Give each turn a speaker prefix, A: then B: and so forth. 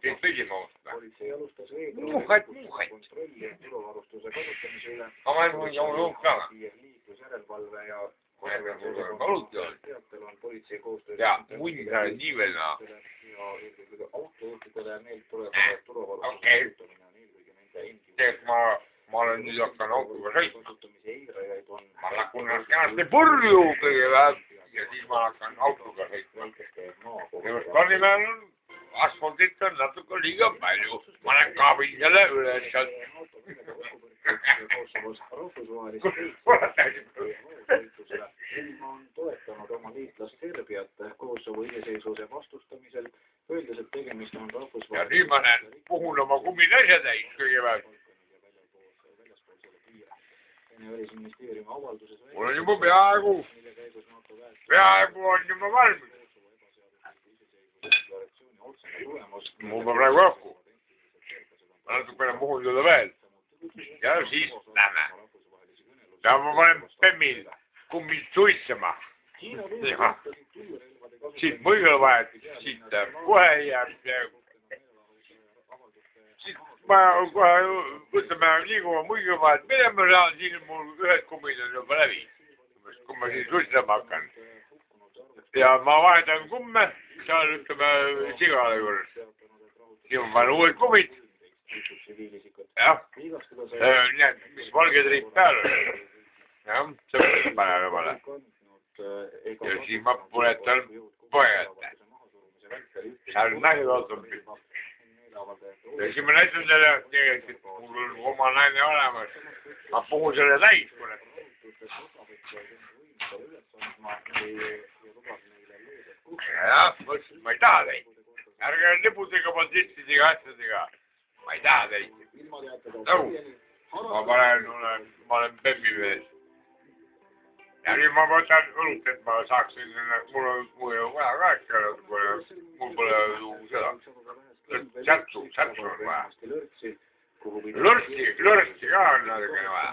A: Teid püsima ostma. Muuhad. Aga ma olen jõudnud ka. Ja muidu sa oled nii veel naa. Okei. Tead, ma olen nüüd hakkan autoga sõitma. Ma lakun ennast kenasti purju kõigepealt ja siis ma hakkan autoga sõitma. Seepärast Karnimäel on asfaldit on natuke liiga palju. Ma olen kaabin selle üles sealt.
B: on toetanud oma liitlast Serbiat Kosovo iseseisvuse vastustamisel, öeldes, et tegemist on rahvusvahelise...
A: Ja nüüd ma näen, puhun oma kumminasja täis kõigepealt. Mul on juba peaaegu on juba valmis. Mul ma praegu õhku. Ma natukene puhun seda veel. Ja siis näeme. Ja ma panen Pemmil kummid suitsema. Siit mõigel vahet, siit kohe jääb. Siit ma kohe võtame nii kui ma mõigel vahet minema saan, siis mul ühed kummid on juba läbi. Kui ma siin suitsema hakkan. Ja ma vahetan kumme, seal ütleme sigale juures. Siin ma panen uued kummid. Jah, need, mis valged riik peal on. Jah, see panen omale. Ja siis ma punetan pojate. Seal naine ootub. Ja siis ma näitan selle, tegelikult mul on oma naine olemas. Ma puhun selle täis, kurat. Jah, ma ei taha teid. Ärge libudega, bandistidega, asjadega. Ma ei taha teid. Nõu. Ma olen Pemmi mees. Ja nüüd ma võtan õlut, et ma saaksin, mul on vaja ka ikka, mul pole ju seda. Särtsu on vaja. Lörtsi ka on natukene vaja.